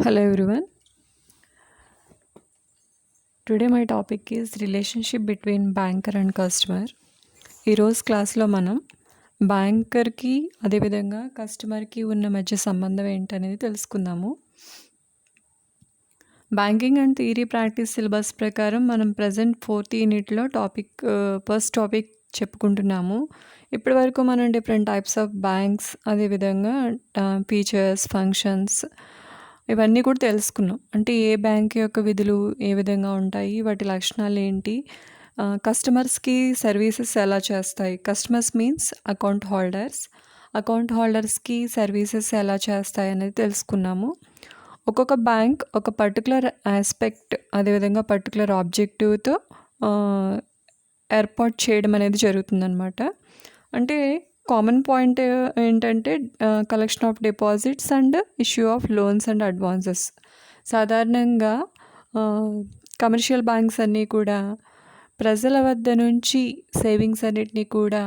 Hello everyone. Today my topic is relationship between banker and customer. ఈరోజు క్లాస్లో మనం బ్యాంకర్కి అదేవిధంగా కస్టమర్కి ఉన్న మధ్య సంబంధం ఏంటనేది తెలుసుకుందాము. Banking and theory practice syllabus ప్రకారం మనం ప్రజెంట్ 4th యూనిట్లో ఫస్ట్ టాపిక్ చెప్పుకుంటున్నాము. ఇప్పటి వరకు మనం డిఫరెంట్ టైప్స్ ఆఫ్ బ్యాంక్స్ అదేవిధంగా ఫీచర్స్ ఫంక్షన్స్ ఇవన్నీ కూడా తెలుసుకున్నాం. అంటే ఏ బ్యాంక్ యొక్క విధులు ఏ విధంగా ఉంటాయి, వాటి లక్షణాలు ఏంటి, కస్టమర్స్కి సర్వీసెస్ ఎలా చేస్తాయి. కస్టమర్స్ మీన్స్ అకౌంట్ హోల్డర్స్కి సర్వీసెస్ ఎలా చేస్తాయి అనేది తెలుసుకున్నాము. ఒక్కొక్క బ్యాంక్ ఒక పర్టికులర్ ఆస్పెక్ట్ అదేవిధంగా పర్టికులర్ ఆబ్జెక్టివ్తో ఏర్పాటు చేయడం అనేది జరుగుతుందన్నమాట. అంటే కామన్ పాయింట్ ఏంటంటే collection of deposits and issue of loans and advances. సాధారణంగా కమర్షియల్ బ్యాంక్స్ అన్నీ కూడా ప్రజల వద్ద నుంచి సేవింగ్స్ అన్నిటినీ కూడా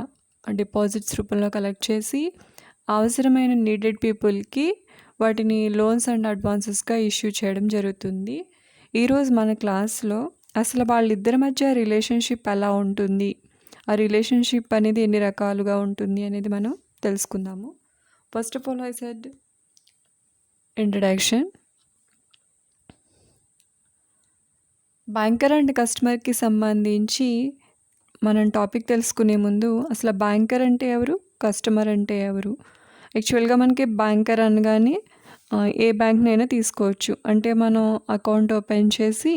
డిపాజిట్స్ రూపంలో కలెక్ట్ చేసి అవసరమైన నీడెడ్ పీపుల్కి వాటిని లోన్స్ అండ్ అడ్వాన్సెస్గా ఇష్యూ చేయడం జరుగుతుంది. ఈరోజు మన క్లాస్లో అసలు వాళ్ళిద్దరి మధ్య రిలేషన్షిప్ ఎలా ఉంటుంది, ఆ రిలేషన్షిప్ అనేది ఎన్ని రకాలుగా ఉంటుంది అనేది మనం తెలుసుకుందాము. First of all I said introduction. Banker and కస్టమర్కి సంబంధించి మనం టాపిక్ తెలుసుకునే ముందు అసలు బ్యాంకర్ అంటే ఎవరు, కస్టమర్ అంటే ఎవరు. యాక్చువల్గా మనకి బ్యాంకర్ అనగానే ఏ బ్యాంక్నైనా తీసుకోవచ్చు. అంటే మనం అకౌంట్ ఓపెన్ చేసి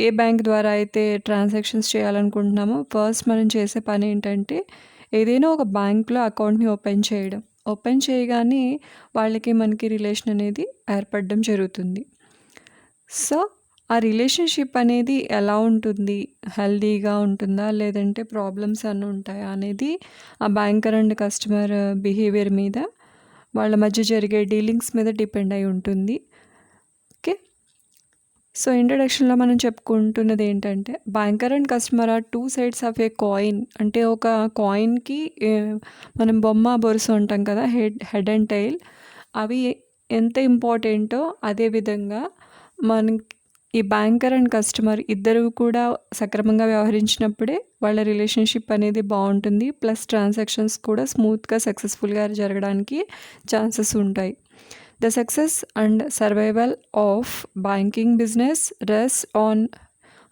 ఏ బ్యాంక్ ద్వారా అయితే ట్రాన్సాక్షన్స్ చేయాలనుకుంటున్నామో ఫస్ట్ మనం చేసే పని ఏంటంటే ఏదైనా ఒక బ్యాంక్లో అకౌంట్ని ఓపెన్ చేయగానే వాళ్ళకి మనకి రిలేషన్ అనేది ఏర్పడడం జరుగుతుంది. సో ఆ రిలేషన్షిప్ అనేది ఎలా ఉంటుంది, హెల్దీగా ఉంటుందా లేదంటే ప్రాబ్లమ్స్ అన్నీ ఉంటాయా అనేది ఆ బ్యాంకర్ అండ్ కస్టమర్ బిహేవియర్ మీద, వాళ్ళ మధ్య జరిగే డీలింగ్స్ మీద డిపెండ్ అయి ఉంటుంది. ఓకే, సో ఇంట్రడక్షన్లో మనం చెప్పుకుంటున్నది ఏంటంటే banker and customer or two sides of A coin. అంటే ఒక కాయిన్కి మనం బొమ్మ బొరుసు ఉంటాం కదా, హెడ్ అండ్ టైల్, అవి ఎంత ఇంపార్టెంటో అదేవిధంగా మనకి ఈ బ్యాంకర్ అండ్ కస్టమర్ ఇద్దరు కూడా సక్రమంగా వ్యవహరించినప్పుడే వాళ్ళ రిలేషన్షిప్ అనేది బాగుంటుంది. ప్లస్ ట్రాన్సాక్షన్స్ కూడా స్మూత్గా సక్సెస్ఫుల్గా జరగడానికి ఛాన్సెస్ ఉంటాయి. The success and survival of banking business rests on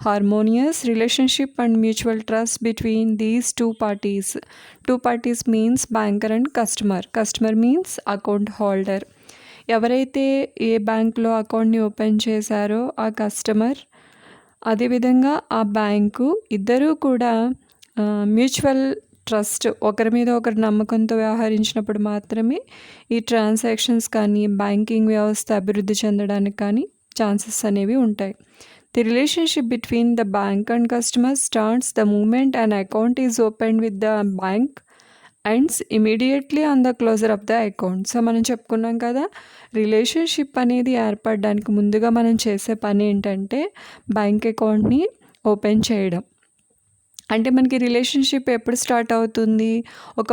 harmonious relationship and mutual trust between these two parties. Two parties means banker and customer. Customer means account holder. ఎవరైతే ఏ బ్యాంక్లో అకౌంట్ని open చేశారో ఆ కస్టమర్ అదేవిధంగా ఆ bank ఇద్దరూ కూడా mutual trust, ఒకరి మీద ఒకరి నమ్మకంతో వ్యవహరించినప్పుడు మాత్రమే ఈ ట్రాన్సాక్షన్స్ కానీ బ్యాంకింగ్ వ్యవస్థ అభివృద్ధి చెందడానికి కానీ ఛాన్సెస్ అనేవి ఉంటాయి. The relationship between the bank and customer starts the moment and account is open with the bank ends immediately on the closure of the account. So మనం చెప్పుకున్నాం కదా, రిలేషన్షిప్ అనేది ఏర్పడడానికి ముందుగా మనం చేసే పని ఏంటంటే బ్యాంక్ అకౌంట్ని ఓపెన్ చేయడం. అంటే మనకి రిలేషన్షిప్ ఎప్పుడు స్టార్ట్ అవుతుంది, ఒక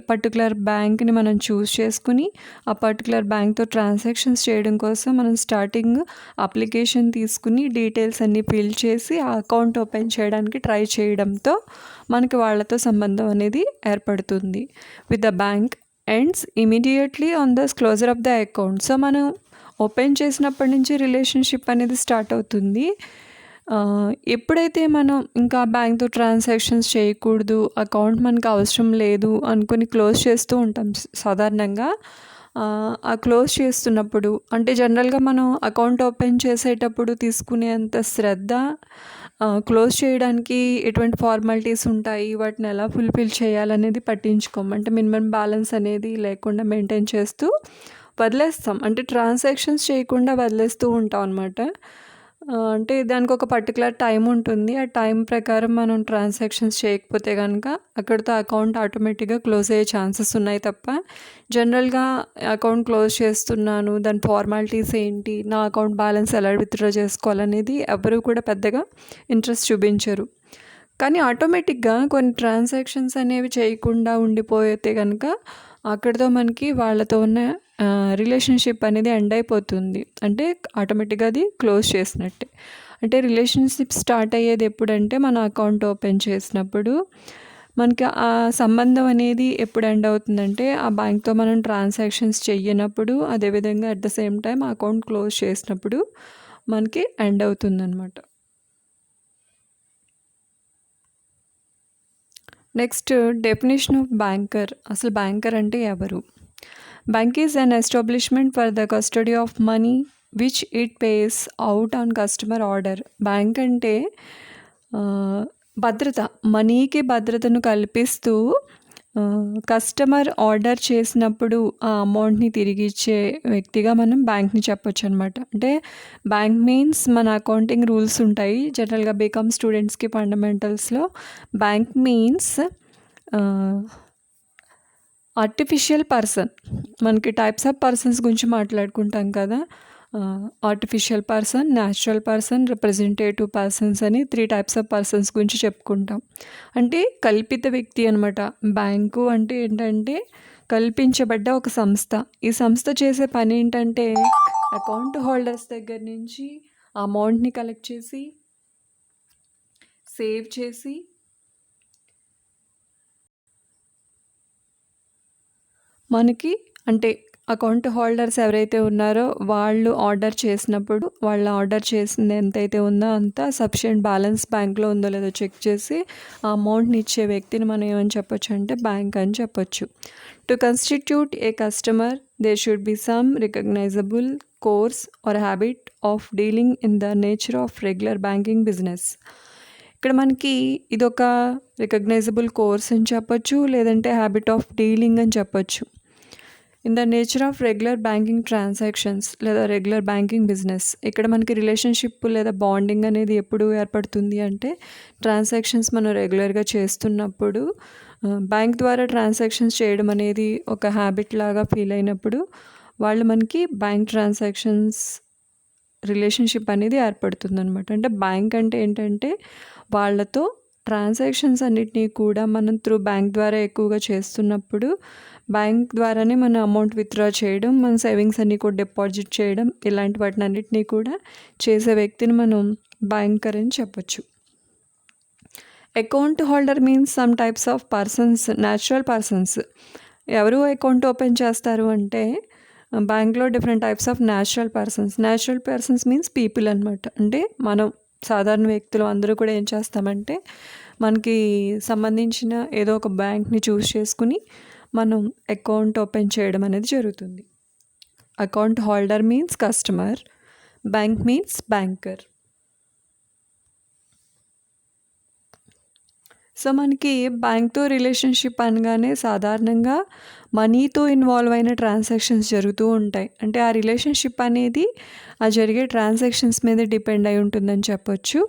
పర్టికులర్ బ్యాంక్ని మనం చూస్ చేసుకుని ఆ పర్టికులర్ బ్యాంక్తో ట్రాన్సాక్షన్స్ చేయడం కోసం మనం స్టార్టింగ్ అప్లికేషన్ తీసుకుని డీటెయిల్స్ అన్నీ ఫిల్ చేసి ఆ అకౌంట్ ఓపెన్ చేయడానికి ట్రై చేయడంతో మనకి వాళ్ళతో సంబంధం అనేది ఏర్పడుతుంది. With the bank ends immediately on the closure of the account. So మనం ఓపెన్ చేసినప్పటి నుంచి రిలేషన్షిప్ అనేది స్టార్ట్ అవుతుంది. ఎప్పుడైతే మనం ఇంకా బ్యాంక్తో ట్రాన్సాక్షన్స్ చేయకూడదు, అకౌంట్ మనకు అవసరం లేదు అనుకుని క్లోజ్ చేస్తూ ఉంటాం సాధారణంగా. ఆ క్లోజ్ చేస్తున్నప్పుడు అంటే జనరల్గా మనం అకౌంట్ ఓపెన్ చేసేటప్పుడు తీసుకునేంత శ్రద్ధ క్లోజ్ చేయడానికి ఎటువంటి ఫార్మాలిటీస్ ఉంటాయి, వాటిని ఎలా ఫుల్ఫిల్ చేయాలనేది పట్టించుకోం. అంటే మినిమం బ్యాలెన్స్ అనేది లేకుండా మెయింటైన్ చేస్తూ వదిలేస్తాం. అంటే ట్రాన్సాక్షన్స్ చేయకుండా వదిలేస్తూ ఉంటాం అన్నమాట. అంటే దానికి ఒక పర్టికులర్ టైం ఉంటుంది. ఆ టైం ప్రకారం మనం ట్రాన్సాక్షన్స్ చేయకపోతే కనుక అక్కడితో అకౌంట్ ఆటోమేటిక్గా క్లోజ్ అయ్యే ఛాన్సెస్ ఉన్నాయి తప్ప జనరల్గా అకౌంట్ క్లోజ్ చేస్తున్నాను, దాని ఫార్మాలిటీస్ ఏంటి, నా అకౌంట్ బ్యాలెన్స్ ఎలా విత్డ్రా చేసుకోవాలనేది ఎవరు కూడా పెద్దగా ఇంట్రెస్ట్ చూపించరు. కానీ ఆటోమేటిక్గా కొన్ని ట్రాన్సాక్షన్స్ అనేవి చేయకుండా ఉండిపోతే కనుక అక్కడితో మనకి వాళ్ళతో ఉన్న రిలేషన్షిప్ అనేది ఎండ్ అయిపోతుంది. అంటే ఆటోమేటిక్‌గా అది క్లోజ్ చేసినట్టే. అంటే రిలేషన్షిప్ స్టార్ట్ అయ్యేది ఎప్పుడంటే మన అకౌంట్ ఓపెన్ చేసినప్పుడు. మనకి ఆ సంబంధం అనేది ఎప్పుడు ఎండ్ అవుతుందంటే ఆ బ్యాంక్‌తో మనం ట్రాన్సాక్షన్స్ చెయ్యనప్పుడు, అదేవిధంగా at the same time account close చేసినప్పుడు మనకి ఎండ్ అవుతుందనమాట. Next definition of banker. అసలు బ్యాంకర్ అంటే ఎవరు? Bank is an establishment for the custody of money which it pays out on customer order. Bank అంటే భద్రత, మనీకి భద్రతను కల్పిస్తూ కస్టమర్ ఆర్డర్ చేసినప్పుడు ఆ అమౌంట్ని తిరిగి ఇచ్చే వ్యక్తిగా మనం బ్యాంక్ని చెప్పొచ్చు అనమాట. అంటే బ్యాంక్ మీన్స్ మన అకౌంటింగ్ రూల్స్ ఉంటాయి జనరల్గా బీకామ్ స్టూడెంట్స్కి ఫండమెంటల్స్లో. Bank means artificial person. మనకి టైప్స్ ఆఫ్ పర్సన్స్ గురించి మాట్లాడుకుంటాం కదా. Artificial person, natural person, representative persons అని 3 టైప్స్ ఆఫ్ పర్సన్స్ గురించి చెప్పుకుంటాం. అంటే కల్పిత వ్యక్తి అనమాట. బ్యాంకు అంటే ఏంటంటే కల్పించబడ్డ ఒక సంస్థ. ఈ సంస్థ చేసే పని ఏంటంటే అకౌంట్ హోల్డర్స్ దగ్గర నుంచి అమౌంట్ని కలెక్ట్ చేసి, సేవ్ చేసి, మనకి అంటే అకౌంట్ హోల్డర్స్ ఎవరైతే ఉన్నారో వాళ్ళు ఆర్డర్ చేసినప్పుడు వాళ్ళు ఆర్డర్ చేసింది ఎంతైతే ఉందో అంత సఫిషియెంట్ బ్యాలెన్స్ బ్యాంక్లో ఉందో లేదో చెక్ చేసి ఆ అమౌంట్ని ఇచ్చే వ్యక్తిని మనం ఏమని చెప్పొచ్చు అంటే బ్యాంక్ అని చెప్పొచ్చు. To constitute a customer there should be some recognisable course or habit of dealing in the nature of regular banking business. ఇక్కడ మనకి ఇదొక రికగ్నైజబుల్ కోర్స్ అని చెప్పొచ్చు, లేదంటే హ్యాబిట్ ఆఫ్ డీలింగ్ అని చెప్పొచ్చు. In the nature of regular banking transactions లేదా regular banking business. ఇక్కడ మనకి రిలేషన్షిప్ లేదా బాండింగ్ అనేది ఎప్పుడు ఏర్పడుతుంది అంటే ట్రాన్సాక్షన్స్ మనం రెగ్యులర్గా చేస్తున్నప్పుడు, బ్యాంక్ ద్వారా ట్రాన్సాక్షన్స్ చేయడం అనేది ఒక హ్యాబిట్ లాగా ఫీల్ అయినప్పుడు వాళ్ళు మనకి బ్యాంక్ ట్రాన్సాక్షన్స్ రిలేషన్షిప్ అనేది ఏర్పడుతుంది అనమాట. అంటే బ్యాంక్ అంటే ఏంటంటే వాళ్ళతో ట్రాన్సాక్షన్స్ అన్నిటినీ కూడా మనం త్రూ బ్యాంక్ ద్వారా ఎక్కువగా చేస్తున్నప్పుడు బ్యాంక్ ద్వారానే మన అమౌంట్ విత్డ్రా చేయడం, మన సేవింగ్స్ అన్నీ కూడా డిపాజిట్ చేయడం, ఇలాంటి వాటిని అన్నిటినీ కూడా చేసే వ్యక్తిని మనం బ్యాంకర్ అని చెప్పొచ్చు. Account holder means some types of persons, natural persons. ఎవరు అకౌంట్ ఓపెన్ చేస్తారు అంటే బ్యాంక్లో different types of natural persons. Natural persons means people అనమాట. అంటే మనం సాధారణ వ్యక్తులు అందరూ కూడా ఏం చేస్తామంటే మనకి సంబంధించిన ఏదో ఒక బ్యాంక్ని చూస్ చేసుకుని మనం అకౌంట్ ఓపెన్ చేయడం అనేది జరుగుతుంది. Account holder means customer, bank means banker. So మనకి బ్యాంక్తో రిలేషన్షిప్ అనగానే సాధారణంగా మనీతో ఇన్వాల్వ్ అయిన ట్రాన్సాక్షన్స్ జరుగుతూ ఉంటాయి. అంటే ఆ రిలేషన్షిప్ అనేది ఆ జరిగే ట్రాన్సాక్షన్స్ మీద డిపెండ్ అయి ఉంటుందని చెప్పొచ్చు.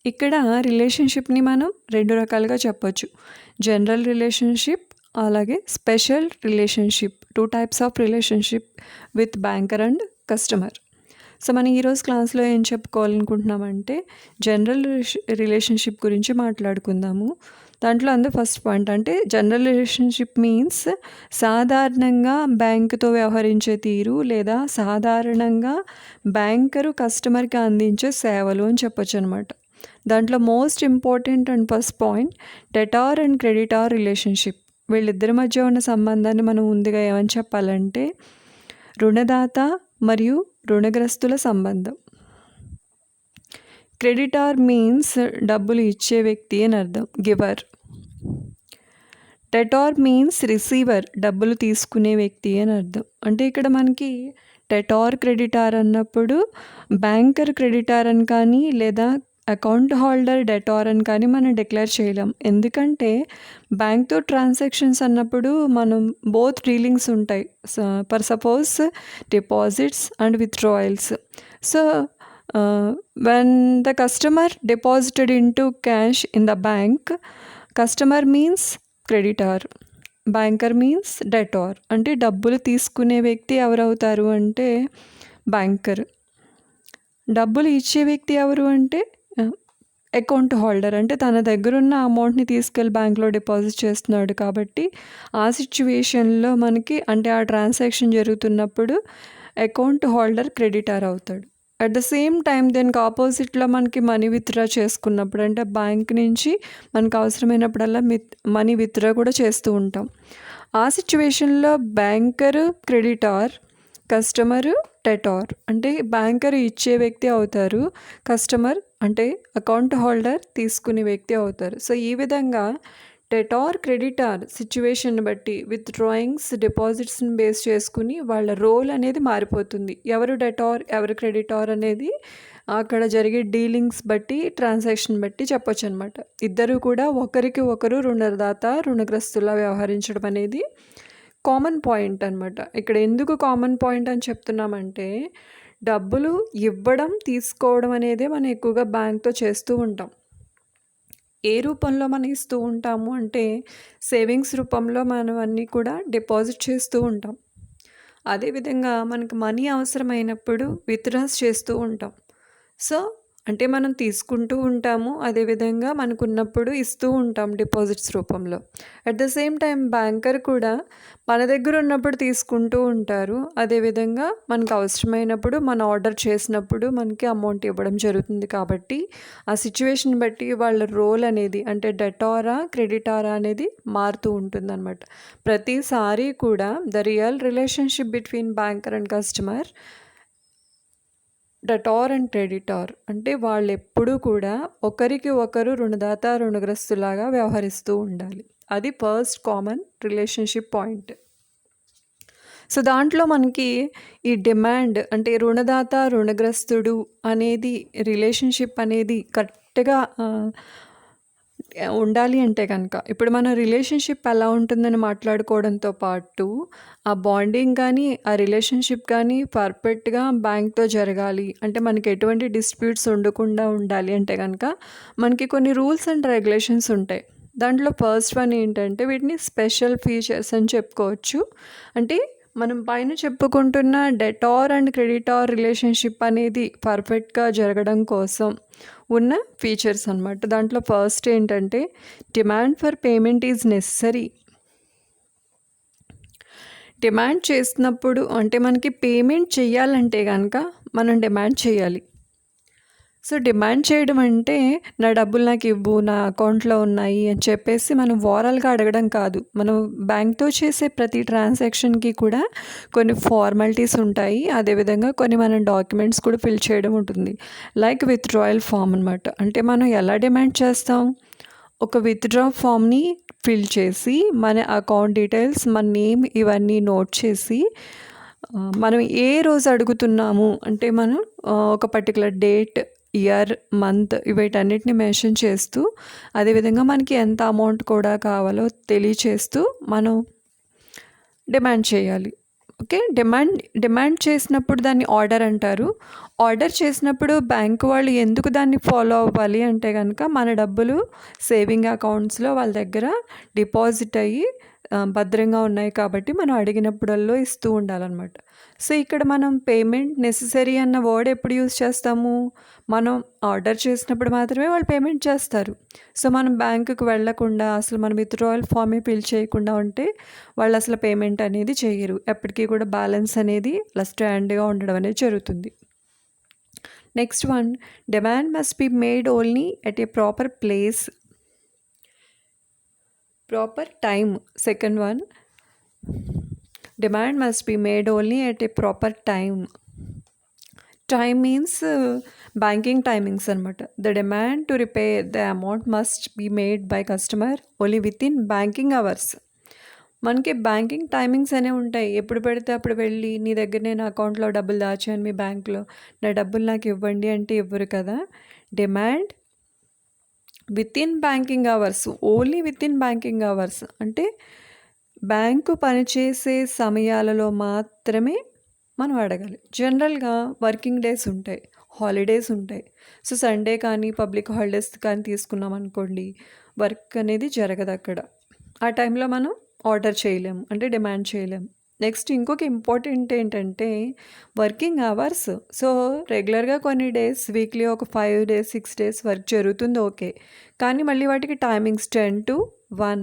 ఇక్కడ రిలేషన్షిప్ని మనం 2 రకాలుగా చెప్పొచ్చు. జనరల్ రిలేషన్షిప్ అలాగే special relationship. 2 types of relationship with banker and customer. So మనం ఈరోజు క్లాస్లో ఏం చెప్పుకోవాలనుకుంటున్నామంటే జనరల్ రిలేషన్షిప్ గురించి మాట్లాడుకుందాము. దాంట్లో ఫస్ట్ పాయింట్ అంటే జనరల్ రిలేషన్షిప్ మీన్స్ సాధారణంగా బ్యాంకుతో వ్యవహరించే తీరు లేదా సాధారణంగా బ్యాంకరు కస్టమర్కి అందించే సేవలు అని చెప్పొచ్చు అనమాట. దాంట్లో most important and first point debtor and creditor relationship. వీళ్ళిద్దరి మధ్య ఉన్న సంబంధాన్ని మనం ముందుగా ఏమని చెప్పాలంటే రుణదాత మరియు రుణగ్రస్తుల సంబంధం. క్రెడిటార్ మీన్స్ డబ్బులు ఇచ్చే వ్యక్తి అని అర్థం, గివర్. డెటార్ మీన్స్ రిసీవర్, డబ్బులు తీసుకునే వ్యక్తి అని అర్థం. అంటే ఇక్కడ మనకి డెటార్ క్రెడిటార్ అన్నప్పుడు బ్యాంకర్ క్రెడిటార్ అని కానీ లేదా అకౌంట్ హోల్డర్ డెటార్ అని కానీ మనం డిక్లేర్ చేయలేం. ఎందుకంటే బ్యాంక్తో ట్రాన్సాక్షన్స్ అన్నప్పుడు మనం బోత్ డీలింగ్స్ ఉంటాయి. For suppose deposits and withdrawals. So when the customer deposited into cash in the bank, customer means creditor, banker means debtor. అంటే డబ్బులు తీసుకునే వ్యక్తి ఎవరవుతారు అంటే బ్యాంకర్. డబ్బులు ఇచ్చే వ్యక్తి ఎవరు అంటే అకౌంట్ హోల్డర్ అంటే తన దగ్గరున్న అమౌంట్‌ని తీసుకెళ్ళి బ్యాంక్‌లో డిపాజిట్ చేస్తున్నాడు కాబట్టి, ఆ సిట్యుయేషన్‌లో మనకి అంటే ఆ ట్రాన్సాక్షన్ జరుగుతున్నప్పుడు అకౌంట్ హోల్డర్ క్రెడిటార్ అవుతాడు. అట్ ద సేమ్ టైమ్ దీనికి ఆపోజిట్‌లో మనకి మనీ విత్‌డ్రా చేసుకున్నప్పుడు అంటే బ్యాంక్ నుంచి మనకు అవసరమైనప్పుడల్లా మనీ విత్‌డ్రా కూడా చేస్తూ ఉంటాం. ఆ సిట్యుయేషన్‌లో బ్యాంకరు క్రెడిటార్, కస్టమరు డెటార్. అంటే బ్యాంకర్ ఇచ్చే వ్యక్తి అవుతారు. కస్టమర్ అంటే అకౌంట్ హోల్డర్ తీసుకునే వ్యక్తి అవుతారు. సో, ఈ విధంగా డెటార్, క్రెడిటార్ సిట్యుయేషన్‌ని బట్టి విత్‌డ్రాయింగ్స్, డిపాజిట్స్‌ని బేస్ చేసుకుని వాళ్ళ రోల్ అనేది మారిపోతుంది. ఎవరు డెటార్, ఎవరు క్రెడిటార్ అనేది అక్కడ జరిగే డీలింగ్స్ బట్టి, ట్రాన్సాక్షన్ బట్టి చెప్పొచ్చనమాట. ఇద్దరు కూడా ఒకరికి ఒకరు రుణదాత, రుణగ్రస్తులా వ్యవహరించడం అనేది కామన్ పాయింట్ అనమాట. ఇక్కడ ఎందుకు కామన్ పాయింట్ అని చెప్తున్నామంటే, డబ్బులు ఇవ్వడం, తీసుకోవడం అనేదే మనం ఎక్కువగా బ్యాంక్‌తో చేస్తూ ఉంటాం. ఏ రూపంలో మనం ఇస్తూ ఉంటాము అంటే, సేవింగ్స్ రూపంలో మనం అన్నీ కూడా డిపాజిట్ చేస్తూ ఉంటాం. అదేవిధంగా మనకు మనీ అవసరమైనప్పుడు విత్‌డ్రాస్ చేస్తూ ఉంటాం. సో, అంటే మనం తీసుకుంటూ ఉంటాము. అదేవిధంగా మనకున్నప్పుడు ఇస్తూ ఉంటాం డిపాజిట్స్ రూపంలో. At the same time banker కూడా మన దగ్గర ఉన్నప్పుడు తీసుకుంటూ ఉంటారు. అదేవిధంగా మనకు అవసరమైనప్పుడు మనం ఆర్డర్ చేసినప్పుడు మనకి అమౌంట్ ఇవ్వడం జరుగుతుంది కాబట్టి, ఆ సిట్యుయేషన్ బట్టి వాళ్ళ రోల్ అనేది అంటే డెటారా, క్రెడిటారా అనేది మారుతూ ఉంటుందన్నమాట. ప్రతిసారి కూడా the real relationship between banker and customer debtor and creditor. అంటే వాళ్ళెప్పుడూ కూడా ఒకరికి ఒకరు రుణదాత, రుణగ్రస్తులాగా వ్యవహరిస్తూ ఉండాలి. అది first common relationship point. So, దాంట్లో మనకి ఈ డిమాండ్ అంటే రుణదాత, రుణగ్రస్తుడు అనేది రిలేషన్‌షిప్ అనేది కరెక్ట్‌గా ఉండాలి అంటే కనుక ఇప్పుడు మన రిలేషన్‌షిప్ ఎలా ఉంటుందని మాట్లాడుకోవడంతో పాటు, ఆ బాండింగ్ కానీ, ఆ రిలేషన్‌షిప్ కానీ పర్ఫెక్ట్‌గా బ్యాంక్‌తో జరగాలి. అంటే మనకి ఎటువంటి డిస్ప్యూట్స్ ఉండకుండా ఉండాలి అంటే గనక, మనకి కొన్ని రూల్స్ అండ్ రెగ్యులేషన్స్ ఉంటాయి. దాంట్లో ఫస్ట్ వన్ ఏంటంటే వీటిని స్పెషల్ ఫీచర్స్ అని చెప్పుకోవచ్చు. అంటే మనం పైన చెప్పుకుంటున్న డెటార్ అండ్ క్రెడిటార్ రిలేషన్‌షిప్ అనేది పర్ఫెక్ట్‌గా జరగడం కోసం ఉన్న ఫీచర్స్ అనమాట. దాంట్లో ఫస్ట్ ఏంటంటే demand for payment is necessary. Demand చేసినప్పుడు అంటే మనకి పేమెంట్ చేయాలంటే గనక మనం డిమాండ్ చేయాలి. సో, డిమాండ్ చేయడం అంటే నా డబ్బులు నాకు ఇవ్వు, నా అకౌంట్‌లో ఉన్నాయి అని చెప్పేసి మనం ఓరల్‌గా అడగడం కాదు. మనం బ్యాంక్‌తో చేసే ప్రతి ట్రాన్సాక్షన్‌కి కూడా కొన్ని ఫార్మాలిటీస్ ఉంటాయి. అదేవిధంగా కొన్ని మనం డాక్యుమెంట్స్ కూడా ఫిల్ చేయడం ఉంటుంది. లైక్ విత్‌డ్రాయల్ ఫామ్ అనమాట. అంటే మనం ఎలా డిమాండ్ చేస్తాం? ఒక విత్‌డ్రా ఫామ్‌ని ఫిల్ చేసి మన అకౌంట్ డీటెయిల్స్, మన నేమ్ ఇవన్నీ నోట్ చేసి మనం ఏ రోజు అడుగుతున్నాము అంటే మనం ఒక పర్టిక్యులర్ డేట్, ఇయర్, మంత్ వీటన్నిటిని మెన్షన్ చేస్తూ అదేవిధంగా మనకి ఎంత అమౌంట్ కూడా కావాలో తెలియచేస్తూ మనం డిమాండ్ చేయాలి. ఓకే. డిమాండ్ చేసినప్పుడు దాన్ని ఆర్డర్ అంటారు. ఆర్డర్ చేసినప్పుడు బ్యాంక్ వాళ్ళు ఎందుకు దాన్ని ఫాలో అవ్వాలి అంటే గనక మన డబ్బులు సేవింగ్ అకౌంట్స్‌లో వాళ్ళ దగ్గర డిపాజిట్ అయ్యి భద్రంగా ఉన్నాయి కాబట్టి మనం అడిగినప్పుడల్లా ఇస్తూ ఉండాలన్నమాట. సో, ఇక్కడ మనం పేమెంట్ నెసెసరీ అన్న వర్డ్ ఎప్పుడు యూజ్ చేస్తాము? మనం ఆర్డర్ చేసినప్పుడు మాత్రమే వాళ్ళు పేమెంట్ చేస్తారు. సో, మనం బ్యాంకుకి వెళ్ళకుండా అసలు మనం విత్‌డ్రాయల్ ఫామే ఫిల్ చేయకుండా ఉంటే వాళ్ళు అసలు పేమెంట్ అనేది చెయ్యరు. ఎప్పటికీ కూడా బ్యాలెన్స్ అనేది అలా స్టాండ్‌గా ఉండడం అనేది జరుగుతుంది. Next one demand must be made only at a proper place, proper time. Second one demand must be made only at a proper time. Time means banking timings అనమాట. The demand to repay the amount must be made by customer only within banking hours. మనకి banking timings అనేవి ఉంటాయి. ఎప్పుడు పడితే అప్పుడు వెళ్ళి నీ దగ్గర నేను అకౌంట్లో డబ్బులు దాచాను మీ బ్యాంక్‌లో, నా డబ్బులు నాకు ఇవ్వండి అంటే ఇవ్వరు కదా. Demand with in banking hours, only within banking hours అంటే బ్యాంకు పనిచేసే సమయాలలో మాత్రమే మనం అడగాలి. జనరల్‌గా వర్కింగ్ డేస్ ఉంటాయి, హాలిడేస్ ఉంటాయి. సో, సండే కానీ పబ్లిక్ హాలిడేస్ కానీ తీసుకున్నాం అనుకోండి, వర్క్ అనేది జరగదు అక్కడ. ఆ టైంలో మనం ఆర్డర్ చేయలేము అంటే డిమాండ్ చేయలేము. నెక్స్ట్ ఇంకొక ఇంపార్టెంట్ ఏంటంటే వర్కింగ్ అవర్స్. సో, రెగ్యులర్‌గా కొన్ని డేస్ వీక్లీ ఒక 5 డేస్, 6 డేస్ వర్క్ జరుగుతుంది ఓకే. కానీ మళ్ళీ వాటికి టైమింగ్స్ 10-1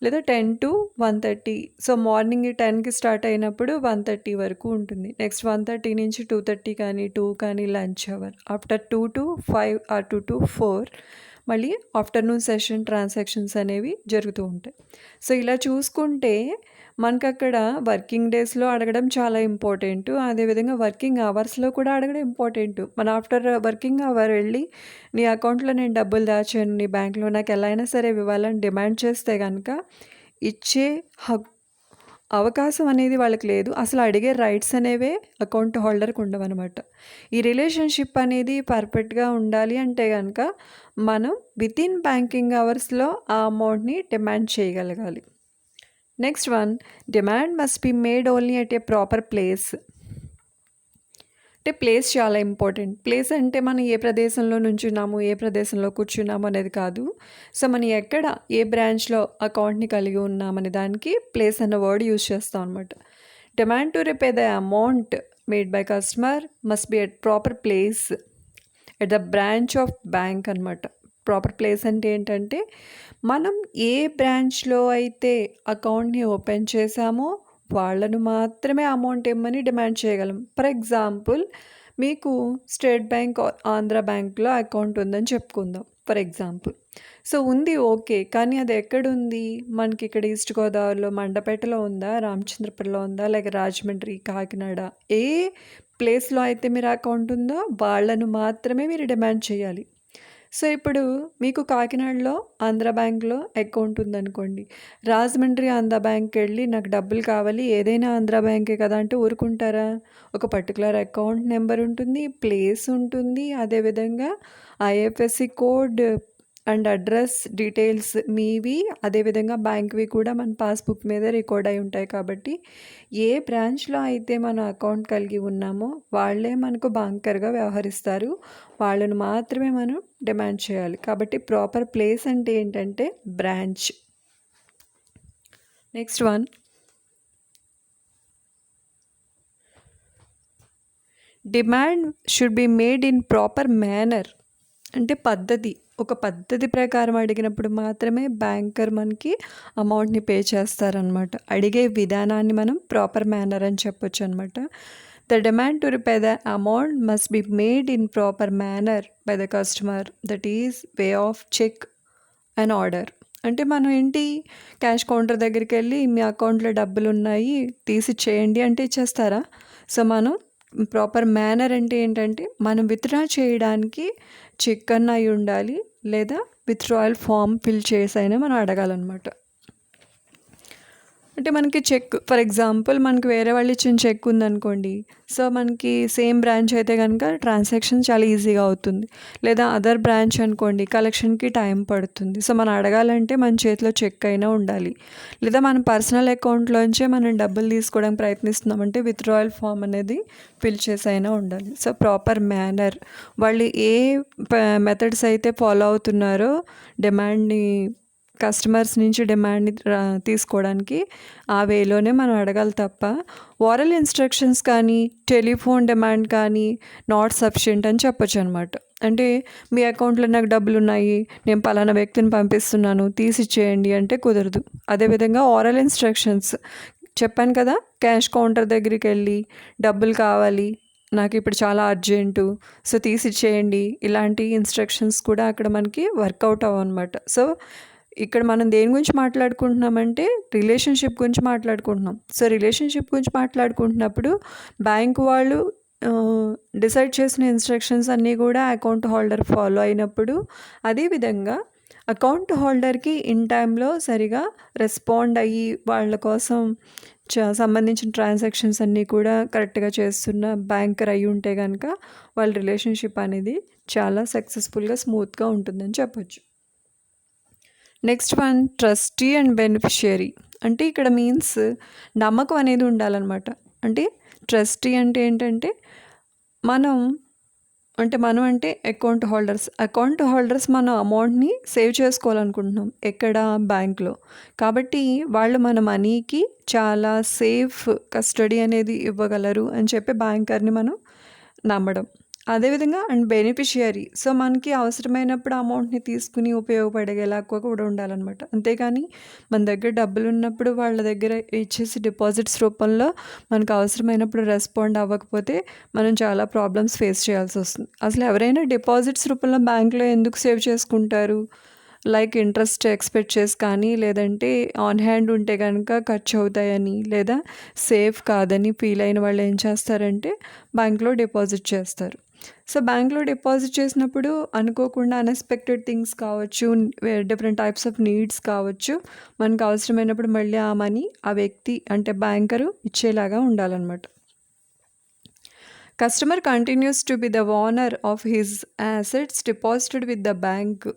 లేదా 10-1:30. సో, మార్నింగ్ 10కి స్టార్ట్ అయినప్పుడు 1:30 వరకు ఉంటుంది. నెక్స్ట్ 1:30 నుంచి 2:30 కానీ 2 కానీ లంచ్ అవర్. ఆఫ్టర్ 2-5 ఆర్ 2-4 మళ్ళీ ఆఫ్టర్నూన్ సెషన్ ట్రాన్సాక్షన్స్ అనేవి జరుగుతూ ఉంటాయి. సో, ఇలా చూసుకుంటే మనకక్కడ వర్కింగ్ డేస్‌లో అడగడం చాలా ఇంపార్టెంటు. అదేవిధంగా వర్కింగ్ అవర్స్‌లో కూడా అడగడం ఇంపార్టెంటు. మనం ఆఫ్టర్ వర్కింగ్ అవర్ వెళ్ళి నీ అకౌంట్‌లో నేను డబ్బులు దాచాను నీ బ్యాంక్‌లో నాకు ఎలా అయినా సరే ఇవ్వాలని డిమాండ్ చేస్తే గనక ఇచ్చే అవకాశం అనేది వాళ్ళకి లేదు. అసలు అడిగే రైట్స్ అనేవే అకౌంట్ హోల్డర్‌కి ఉండవనమాట. ఈ రిలేషన్‌షిప్ అనేది పర్ఫెక్ట్‌గా ఉండాలి అంటే గనక మనం వితిన్ బ్యాంకింగ్ అవర్స్‌లో ఆ అమౌంట్‌ని డిమాండ్ చేయగలగాలి. Next one, demand must be made only at a proper place. అంటే ప్లేస్ చాలా ఇంపార్టెంట్. ప్లేస్ అంటే మనం ఏ ప్రదేశంలో నుంచున్నాము, ఏ ప్రదేశంలో కూర్చున్నాము అనేది కాదు. సో, మనం ఎక్కడ ఏ బ్రాంచ్‌లో అకౌంట్‌ని కలిగి ఉన్నామనే దానికి ప్లేస్ అన్న వర్డ్ యూజ్ చేస్తాం అనమాట. Demand to repay the amount made by customer must be at proper place at the branch of bank అనమాట. ప్రాపర్ ప్లేస్ అంటే ఏంటంటే మనం ఏ బ్రాంచ్‌లో అయితే అకౌంట్‌ని ఓపెన్ చేశామో వాళ్ళను మాత్రమే అమౌంట్ ఇమ్మని డిమాండ్ చేయగలం. ఫర్ ఎగ్జాంపుల్ మీకు స్టేట్ బ్యాంక్, ఆంధ్ర బ్యాంక్‌లో అకౌంట్ ఉందని చెప్పుకుందాం ఫర్ ఎగ్జాంపుల్. సో, ఉంది ఓకే. కానీ అది ఎక్కడుంది? మనకి ఇక్కడ ఈస్ట్ గోదావరిలో మండపేటలో ఉందా? రామచంద్రపురంలో ఉందా? లేక రాజమండ్రి, కాకినాడ ఏ ప్లేస్‌లో అయితే మీరు అకౌంట్ ఉందో వాళ్ళను మాత్రమే మీరు డిమాండ్ చేయాలి. సో, ఇప్పుడు మీకు కాకినాడలో ఆంధ్ర బ్యాంక్‌లో అకౌంట్ ఉందనుకోండి. రాజమండ్రి ఆంధ్ర బ్యాంక్‌కెళ్ళి నాకు డబ్బులు కావాలి ఏదైనా ఆంధ్ర బ్యాంకే కదా అంటే ఊరుకుంటారా? ఒక పర్టిక్యులర్ అకౌంట్ నెంబర్ ఉంటుంది, ప్లేస్ ఉంటుంది, అదేవిధంగా IFSC code and address details మీవి, అదేవిధంగా బ్యాంక్‌వి కూడా మన పాస్‌బుక్ మీద రికార్డ్ అయి ఉంటాయి కాబట్టి ఏ బ్రాంచ్‌లో అయితే మనం అకౌంట్ కలిగి ఉన్నామో వాళ్ళే మనకు బ్యాంకర్‌గా వ్యవహరిస్తారు. వాళ్ళను మాత్రమే మనం డిమాండ్ చేయాలి. కాబట్టి ప్రాపర్ ప్లేస్ అంటే ఏంటంటే branch. Next one, demand should be made in proper manner. అంటే పద్ధతి, ఒక పద్ధతి ప్రకారం అడిగినప్పుడు మాత్రమే బ్యాంకర్ మనకి అమౌంట్‌ని పే చేస్తారనమాట. అడిగే విధానాన్ని మనం ప్రాపర్ మేనర్ అని చెప్పొచ్చు అనమాట. The demand to repay the amount must be made in proper manner by the customer, that is way of cheque and order. అంటే మనం ఏంటి, క్యాష్ కౌంటర్ దగ్గరికి వెళ్ళి మీ అకౌంట్లో డబ్బులు ఉన్నాయి తీసిచ్చేయండి అంటే ఇచ్చేస్తారా? సో, మనం ప్రాపర్ మేనర్ అంటే ఏంటంటే మనం విత్‌డ్రా చేయడానికి చెక్ అన్నా అయి ఉండాలి, లేదా విత్‌డ్రాయల్ ఫామ్ ఫిల్ చేసైనా మనం అడగాలన్నమాట. అంటే మనకి చెక్ ఫర్ ఎగ్జాంపుల్ మనకి వేరే వాళ్ళు ఇచ్చిన చెక్ ఉందనుకోండి. సో, మనకి సేమ్ బ్రాంచ్ అయితే కనుక ట్రాన్సాక్షన్ చాలా ఈజీగా అవుతుంది. లేదా అదర్ బ్రాంచ్ అనుకోండి కలెక్షన్‌కి టైం పడుతుంది. సో, మనం అడగాలంటే మన చేతిలో చెక్ అయినా ఉండాలి. లేదా మన పర్సనల్ అకౌంట్‌లోంచే మనం డబ్బులు తీసుకోవడానికి ప్రయత్నిస్తున్నామంటే విత్‌డ్రాయల్ ఫామ్ అనేది ఫిల్ చేసి అయినా ఉండాలి. సో, ప్రాపర్ మేనర్ వాళ్ళు ఏ మెథడ్స్ అయితే ఫాలో అవుతున్నారో డిమాండ్‌ని కస్టమర్స్ నుంచి డిమాండ్‌ని తీసుకోవడానికి ఆ వేలోనే మనం అడగాలి తప్ప ఓరల్ ఇన్స్ట్రక్షన్స్ కానీ, టెలిఫోన్ డిమాండ్ కానీ నాట్ సఫిషియంట్ అని చెప్పొచ్చు అనమాట. అంటే మీ అకౌంట్లో నాకు డబ్బులున్నాయి, నేను పలానా వ్యక్తిని పంపిస్తున్నాను తీసిచ్చేయండి అంటే కుదరదు. అదేవిధంగా ఓరల్ ఇన్స్ట్రక్షన్స్ చెప్పాను కదా, క్యాష్ కౌంటర్ దగ్గరికి వెళ్ళి డబ్బులు కావాలి నాకు ఇప్పుడు చాలా అర్జెంటు సో తీసిచ్చేయండి, ఇలాంటి ఇన్స్ట్రక్షన్స్ కూడా అక్కడ మనకి వర్కౌట్ అవ్వనమాట. సో, ఇక్కడ మనం దేని గురించి మాట్లాడుకుంటున్నామంటే రిలేషన్షిప్ గురించి మాట్లాడుకుంటున్నాం. సో, రిలేషన్షిప్ గురించి మాట్లాడుకుంటున్నప్పుడు బ్యాంక్ వాళ్ళు డిసైడ్ చేసిన ఇన్స్ట్రక్షన్స్ అన్నీ కూడా అకౌంట్ హోల్డర్ ఫాలో అయినప్పుడు, అదేవిధంగా అకౌంట్ హోల్డర్‌కి ఇన్ టైంలో సరిగా రెస్పాండ్ అయ్యి వాళ్ళ కోసం సంబంధించిన ట్రాన్సాక్షన్స్ అన్నీ కూడా కరెక్ట్‌గా చేస్తున్న బ్యాంకర్ అయ్యి ఉంటే కనుక వాళ్ళ రిలేషన్షిప్ అనేది చాలా సక్సెస్ఫుల్‌గా స్మూత్‌గా ఉంటుందని చెప్పొచ్చు. Next one, trustee and beneficiary. అంటే ఇక్కడ మీన్స్ నమ్మకం అనేది ఉండాలన్నమాట. అంటే ట్రస్టీ అంటే ఏంటంటే మనం అంటే మనం అంటే అకౌంట్ హోల్డర్స్ మన అమౌంట్ని సేవ్ చేసుకోవాలనుకుంటున్నాం ఎక్కడ, బ్యాంక్లో. కాబట్టి వాళ్ళు మన మనీకి చాలా సేఫ్ కస్టడీ అనేది ఇవ్వగలరు అని చెప్పి బ్యాంకర్ని మనం నమ్మడం. అదేవిధంగా అండ్ బెనిఫిషియరీ, సో మనకి అవసరమైనప్పుడు అమౌంట్ని తీసుకుని ఉపయోగపడేలా కూడా ఉండాలన్నమాట. అంతేకాని మన దగ్గర డబ్బులు ఉన్నప్పుడు వాళ్ళ దగ్గర ఇచ్చేసి డిపాజిట్స్ రూపంలో మనకు అవసరమైనప్పుడు రెస్పాండ్ అవ్వకపోతే మనం చాలా ప్రాబ్లమ్స్ ఫేస్ చేయాల్సి వస్తుంది. అసలు ఎవరైనా డిపాజిట్స్ రూపంలో బ్యాంక్లో ఎందుకు సేవ్ చేసుకుంటారు? లైక్ ఇంట్రెస్ట్ ఎక్స్పెక్ట్ చేసి కానీ, లేదంటే ఆన్ హ్యాండ్ ఉంటే కనుక ఖర్చు అవుతాయని, లేదా సేఫ్ కాదని ఫీల్ అయిన వాళ్ళు ఏం చేస్తారంటే బ్యాంక్లో డిపాజిట్ చేస్తారు. సో బ్యాంక్లో డిపాజిట్ చేసినప్పుడు అనుకోకుండా అన్ఎక్స్పెక్టెడ్ థింగ్స్ కావచ్చు, డిఫరెంట్ టైప్స్ ఆఫ్ నీడ్స్ కావచ్చు, మనకు అవసరమైనప్పుడు మళ్ళీ ఆ మనీ ఆ వ్యక్తి అంటే బ్యాంకరు ఇచ్చేలాగా ఉండాలన్నమాట. Customer continues to be the owner of his assets deposited with the bank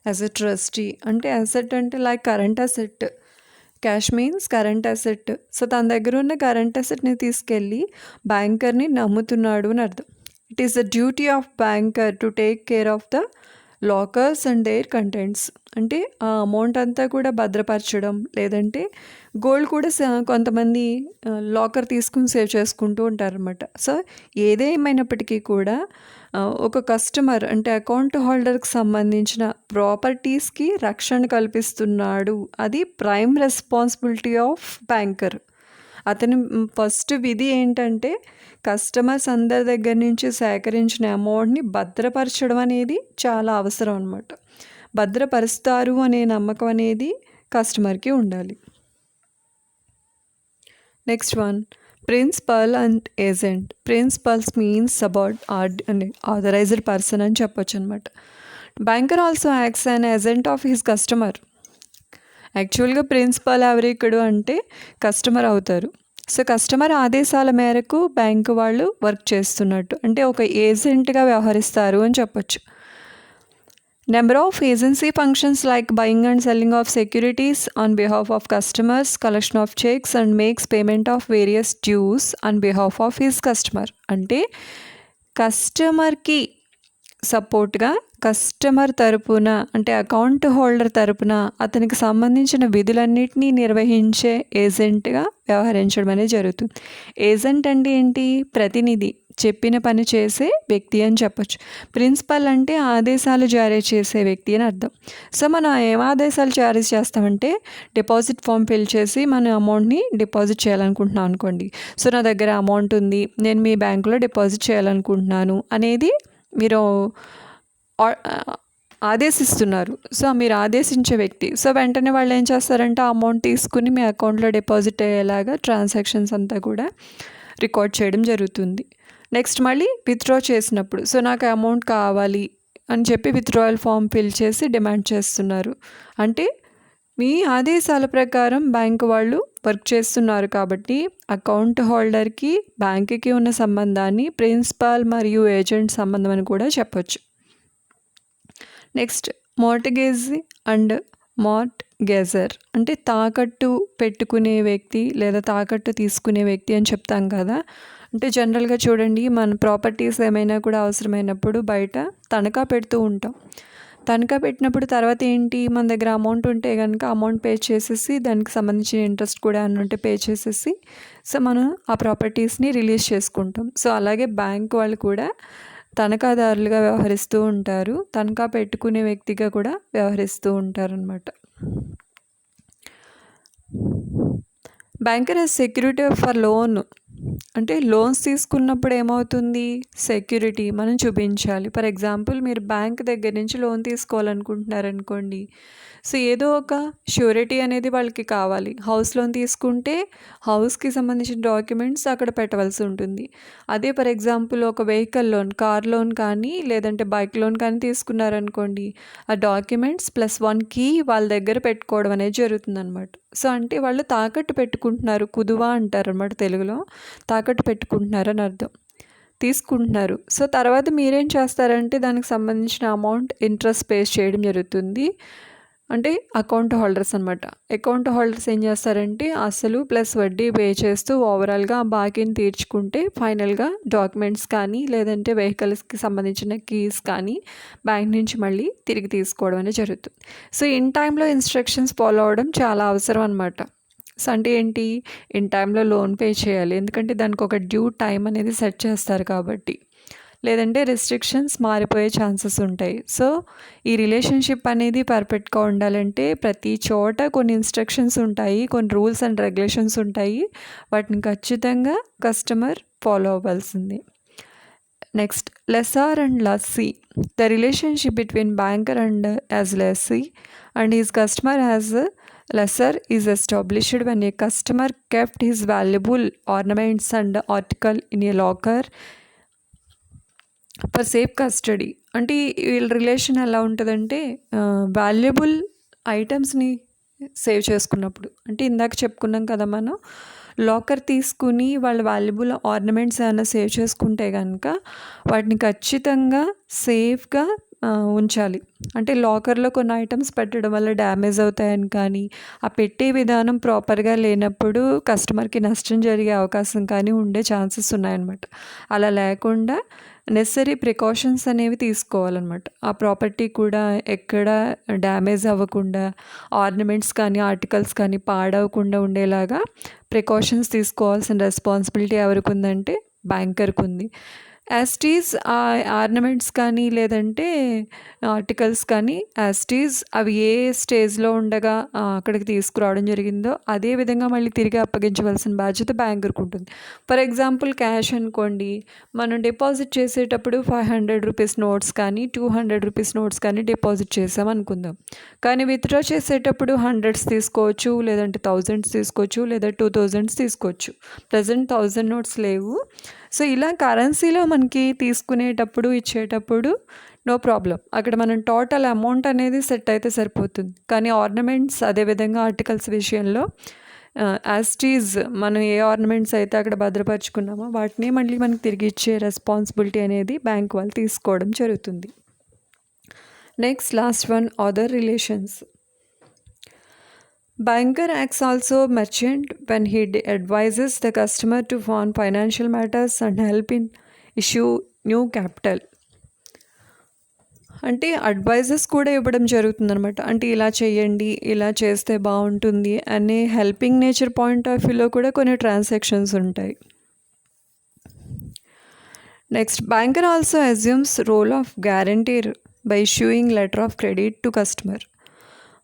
as a trustee. అంటే అసెట్ అంటే like current asset, cash means current asset. So తన దగ్గర ఉన్న కరెంట్ అసెట్ని తీసుకెళ్ళి బ్యాంకర్ని నమ్ముతున్నాడు అని అర్థం. It is the duty of banker to take care of the lockers and their contents. అంటే ఆ అమౌంట్ అంతా కూడా భద్రపరచడం, లేదంటే గోల్డ్ కూడా కొంతమంది లాకర్ తీసుకుని సేవ్ చేసుకుంటూ ఉంటారనమాట. సో ఏదేమైనప్పటికీ కూడా ఒక కస్టమర్ అంటే అకౌంట్ హోల్డర్కి సంబంధించిన ప్రాపర్టీస్కి రక్షణ కల్పిస్తున్నాడు. అది ప్రైమ్ రెస్పాన్సిబిలిటీ ఆఫ్ బ్యాంకర్. అతని ఫస్ట్ విధి ఏంటంటే కస్టమర్స్ అందరి దగ్గర నుంచి సేకరించిన అమౌంట్ని భద్రపరచడం అనేది చాలా అవసరం అన్నమాట. భద్రపరుస్తారు అనే నమ్మకం అనేది కస్టమర్కి ఉండాలి. Next one, principal and agent. Principals means about authorised person అని చెప్పొచ్చు అనమాట. Banker also acts an agent of his customer. యాక్చువల్గా ప్రిన్సిపల్ ఎవరికడు అంటే కస్టమర్ అవుతారు. సో కస్టమర్ ఆదేశాల మేరకు బ్యాంకు వాళ్ళు వర్క్ చేస్తున్నట్టు, అంటే ఒక ఏజెంట్గా వ్యవహరిస్తారు అని చెప్పొచ్చు. Number of agency functions like buying and selling of securities on behalf of customers, collection of cheques and makes payment of various dues on behalf of his customer. అంటే కస్టమర్కి సపోర్ట్గా కస్టమర్ తరపున అంటే అకౌంట్ హోల్డర్ తరపున అతనికి సంబంధించిన విధులన్నిటినీ నిర్వహించే ఏజెంట్గా వ్యవహరించడం అనేది జరుగుతుంది. ఏజెంట్ అంటే ఏంటి? ప్రతినిధి, చెప్పిన పని చేసే వ్యక్తి అని చెప్పొచ్చు. ప్రిన్సిపల్ అంటే ఆదేశాలు జారీ చేసే వ్యక్తి అని అర్థం. సో మనం ఏం ఆదేశాలు జారీ చేస్తామంటే డిపాజిట్ ఫామ్ ఫిల్ చేసి మన అమౌంట్ని డిపాజిట్ చేయాలనుకుంటున్నాం అనుకోండి. సో నా దగ్గర అమౌంట్ ఉంది, నేను మీ బ్యాంకులో డిపాజిట్ చేయాలనుకుంటున్నాను అనేది మీరు ఆదేశిస్తున్నారు. సో మీరు ఆదేశించే వ్యక్తి. సో వెంటనే వాళ్ళు ఏం చేస్తారంటే ఆ అమౌంట్ తీసుకుని మీ అకౌంట్లో డిపాజిట్ అయ్యేలాగా ట్రాన్సాక్షన్స్ అంతా కూడా రికార్డ్ చేయడం జరుగుతుంది. నెక్స్ట్ మళ్ళీ విత్డ్రా చేసినప్పుడు, సో నాకు అమౌంట్ కావాలి అని చెప్పి విత్డ్రాయల్ ఫామ్ ఫిల్ చేసి డిమాండ్ చేస్తున్నారు. అంటే మీ ఆదేశాల ప్రకారం బ్యాంకు వాళ్ళు వర్క్ చేస్తున్నారు. కాబట్టి అకౌంట్ హోల్డర్కి బ్యాంకుకి ఉన్న సంబంధాన్ని ప్రిన్సిపాల్ మరియు ఏజెంట్ సంబంధం అని కూడా చెప్పొచ్చు. Next, mortgage and mortgagor. అంటే తాకట్టు పెట్టుకునే వ్యక్తి లేదా తాకట్టు తీసుకునే వ్యక్తి అని చెప్తాం కదా. అంటే జనరల్గా చూడండి, మన ప్రాపర్టీస్ ఏమైనా కూడా అవసరమైనప్పుడు బయట తనఖా పెడుతూ ఉంటాం. తనఖా పెట్టినప్పుడు తర్వాత ఏంటి, మన దగ్గర అమౌంట్ ఉంటే కనుక అమౌంట్ పే చేసేసి దానికి సంబంధించిన ఇంట్రెస్ట్ కూడా ఉంటే పే చేసేసి సో మనం ఆ ప్రాపర్టీస్ని రిలీజ్ చేసుకుంటాం. సో అలాగే బ్యాంక్ వాళ్ళు కూడా తనఖాదారులుగా వ్యవహరిస్తూ ఉంటారు, తనఖా పెట్టుకునే వ్యక్తిగా కూడా వ్యవహరిస్తూ ఉంటారనమాట. Banker as security for loan. అంటే లోన్స్ తీసుకున్నప్పుడు ఏమవుతుంది, సెక్యూరిటీ మనం చూపించాలి. ఫర్ ఎగ్జాంపుల్ మీరు బ్యాంక్ దగ్గర నుంచి లోన్ తీసుకోవాలనుకుంటున్నారనుకోండి. సో ఏదో ఒక ష్యూరిటీ అనేది వాళ్ళకి కావాలి. హౌస్ లోన్ తీసుకుంటే హౌస్కి సంబంధించిన డాక్యుమెంట్స్ అక్కడ పెట్టవలసి ఉంటుంది. అదే ఫర్ ఎగ్జాంపుల్ ఒక వెహికల్ లోన్, కార్ లోన్ కానీ లేదంటే బైక్ లోన్ కానీ తీసుకున్నారనుకోండి, ఆ డాక్యుమెంట్స్ +1 కీ వాళ్ళ దగ్గర పెట్టుకోవడం అనేది జరుగుతుందన్నమాట. సో అంటే వాళ్ళు తాకట్టు పెట్టుకుంటున్నారు, కుదువా అంటారు అన్నమాట తెలుగులో. తాకట్టు పెట్టుకుంటున్నారు అని అర్థం, తీసుకుంటున్నారు. సో తర్వాత మీరేం చేస్తారంటే దానికి సంబంధించిన అమౌంట్ ఇంట్రెస్ట్ పే చేయడం జరుగుతుంది. అంటే అకౌంట్ హోల్డర్స్ అనమాట. అకౌంట్ హోల్డర్స్ ఏం చేస్తారంటే అసలు ప్లస్ వడ్డీ పే చేస్తూ ఓవరాల్గా ఆ బాకీని తీర్చుకుంటే ఫైనల్గా డాక్యుమెంట్స్ కానీ లేదంటే వెహికల్స్కి సంబంధించిన కీస్ కానీ బ్యాంక్ నుంచి మళ్ళీ తిరిగి తీసుకోవడం అనేది జరుగుతుంది. సో ఇన్ టైంలో ఇన్స్ట్రక్షన్స్ ఫాలో అవ్వడం చాలా అవసరం అనమాట. సో అంటే ఏంటి, ఇన్ టైంలో లోన్ పే చేయాలి, ఎందుకంటే దానికి ఒక డ్యూ టైం అనేది సెట్ చేస్తారు కాబట్టి. లేదంటే రెస్ట్రిక్షన్స్ మారిపోయే ఛాన్సెస్ ఉంటాయి. సో ఈ రిలేషన్షిప్ అనేది పర్ఫెక్ట్గా ఉండాలంటే ప్రతి చోట కొన్ని ఇన్స్ట్రక్షన్స్ ఉంటాయి, కొన్ని రూల్స్ అండ్ రెగ్యులేషన్స్ ఉంటాయి. వాటిని ఖచ్చితంగా కస్టమర్ ఫాలో అవ్వాల్సిందే. Next, lessor and lessee. The relationship between banker and as lessee and his customer as lessor is established when a customer kept his valuable ornaments and article in a locker for safe custody. అంటే వీళ్ళ relation ఎలా ఉంటుందంటే valuable ఐటమ్స్ని save చేసుకున్నప్పుడు, అంటే ఇందాక చెప్పుకున్నాం కదా మనం, లాకర్ తీసుకుని వాళ్ళ వాల్యుబుల్ ఆర్నమెంట్స్ ఏమైనా సేవ్ చేసుకుంటే కనుక వాటిని ఖచ్చితంగా సేఫ్గా ఉంచాలి. అంటే లాకర్లో కొన్ని ఐటమ్స్ పెట్టడం వల్ల డ్యామేజ్ అవుతాయని కానీ, ఆ పెట్టే విధానం ప్రాపర్గా లేనప్పుడు కస్టమర్కి నష్టం జరిగే అవకాశం కానీ ఉండే ఛాన్సెస్ ఉన్నాయన్నమాట. అలా లేకుండా నెసరీ ప్రికాషన్స్ అనేవి తీసుకోవాలన్నమాట. ఆ ప్రాపర్టీ కూడా ఎక్కడ డ్యామేజ్ అవ్వకుండా, ఆర్నమెంట్స్ కానీ ఆర్టికల్స్ కానీ పాడవకుండా ఉండేలాగా ప్రికాషన్స్ తీసుకోవాల్సిన రెస్పాన్సిబిలిటీ ఎవరికి ఉందంటే బ్యాంకర్కి ఉంది. యాస్టీస్ ఆ ఆర్నమెంట్స్ కానీ లేదంటే ఆర్టికల్స్ కానీ యాస్టీస్ అవి ఏ స్టేజ్లో ఉండగా అక్కడికి తీసుకురావడం జరిగిందో అదే విధంగా మళ్ళీ తిరిగి అప్పగించవలసిన బాధ్యత బ్యాంకర్కి ఉంటుంది. ఫర్ ఎగ్జాంపుల్ క్యాష్ అనుకోండి, మనం డిపాజిట్ చేసేటప్పుడు 500 రూపీస్ నోట్స్ కానీ 200 రూపీస్ నోట్స్ కానీ డిపాజిట్ చేసాం అనుకుందాం. కానీ విత్డ్రా చేసేటప్పుడు 100s తీసుకోవచ్చు, లేదంటే 1000s తీసుకోవచ్చు, లేదా 2000s తీసుకోవచ్చు. ప్రజెంట్ 1000 నోట్స్ లేవు. సో ఇలా కరెన్సీలో మనకి తీసుకునేటప్పుడు ఇచ్చేటప్పుడు నో ప్రాబ్లం, అక్కడ మనం టోటల్ అమౌంట్ అనేది సెట్ అయితే సరిపోతుంది. కానీ ఆర్నమెంట్స్ అదేవిధంగా ఆర్టికల్స్ విషయంలో యాస్టీజ్ మనం ఏ ఆర్నమెంట్స్ అయితే అక్కడ భద్రపరుచుకున్నామో వాటిని మళ్ళీ మనకి తిరిగి ఇచ్చే రెస్పాన్సిబిలిటీ అనేది బ్యాంక్ వాళ్ళు తీసుకోవడం జరుగుతుంది. Next last one, other relations. Banker acts also merchant when he advises the customer to on financial matters and help in issue new capital. అంటే అడ్వైజెస్ కూడా ఇవ్వడం జరుగుతుందనమాట. అంటే ఇలా చేయండి, ఇలా చేస్తే బాగుంటుంది అనే హెల్పింగ్ నేచర్ పాయింట్ ఆఫ్ వ్యూలో కూడా కొన్ని ట్రాన్సాక్షన్స్ ఉంటాయి. Next, banker also assumes role of guarantor by issuing letter of credit to customer.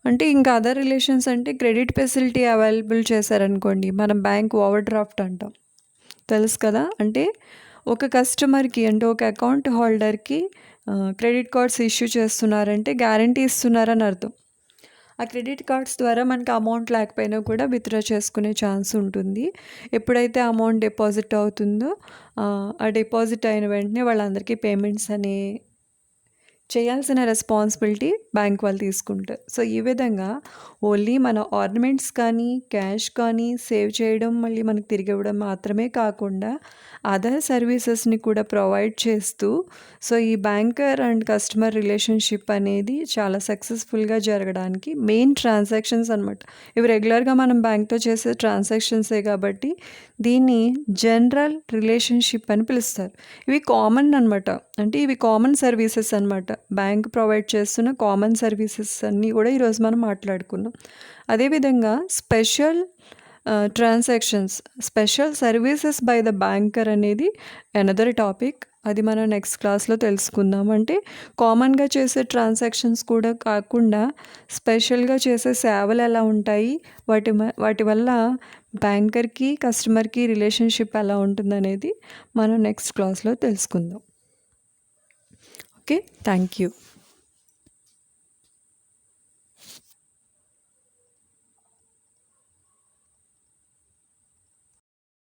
అంటే ఇంకా అదర్ రిలేషన్స్ అంటే క్రెడిట్ ఫెసిలిటీ అవైలబుల్ చేశారనుకోండి, మనం బ్యాంక్ ఓవర్ డ్రాఫ్ట్ అంటాం, తెలుసు కదా. అంటే ఒక కస్టమర్కి అంటే ఒక అకౌంట్ హోల్డర్కి క్రెడిట్ కార్డ్స్ ఇష్యూ చేస్తున్నారంటే గ్యారంటీ ఇస్తున్నారని అర్థం. ఆ క్రెడిట్ కార్డ్స్ ద్వారా మనకి అమౌంట్ లేకపోయినా కూడా విత్డ్రా చేసుకునే ఛాన్స్ ఉంటుంది. ఎప్పుడైతే అమౌంట్ డిపాజిట్ అవుతుందో ఆ డిపాజిట్ అయిన వెంటనే వాళ్ళందరికీ పేమెంట్స్ అనే చేయాల్సిన రెస్పాన్సిబిలిటీ బ్యాంక్ వాళ్ళు తీసుకుంటారు. సో ఈ విధంగా ఓన్లీ మన ఆర్నమెంట్స్ కానీ క్యాష్ కానీ సేవ్ చేయడం మళ్ళీ మనకి తిరిగి ఇవ్వడం మాత్రమే కాకుండా అదర్ సర్వీసెస్ని కూడా ప్రొవైడ్ చేస్తూ, సో ఈ బ్యాంకర్ అండ్ కస్టమర్ రిలేషన్షిప్ అనేది చాలా సక్సెస్ఫుల్గా జరగడానికి మెయిన్ ట్రాన్సాక్షన్స్ అనమాట. ఇవి రెగ్యులర్గా మనం బ్యాంక్తో చేసే ట్రాన్సాక్షన్సే కాబట్టి దీన్ని జనరల్ రిలేషన్షిప్ అని పిలుస్తారు. ఇవి కామన్ అనమాట, అంటే ఇవి కామన్ సర్వీసెస్ అనమాట. బ్యాంక్ ప్రొవైడ్ చేస్తున్న కామన్ సర్వీసెస్ అన్నీ కూడా ఈరోజు మనం మాట్లాడుకున్నాం. అదేవిధంగా special transactions, special services by the banker అనేది అనదర్ టాపిక్. అది మనం నెక్స్ట్ క్లాస్లో తెలుసుకుందాం. అంటే కామన్గా చేసే ట్రాన్సాక్షన్స్ కూడా కాకుండా స్పెషల్గా చేసే సేవలు ఎలా ఉంటాయి, వాటి వల్ల బ్యాంకర్కి కస్టమర్కి రిలేషన్షిప్ ఎలా ఉంటుందనేది మనం నెక్స్ట్ క్లాస్లో తెలుసుకుందాం. Okay, thank you.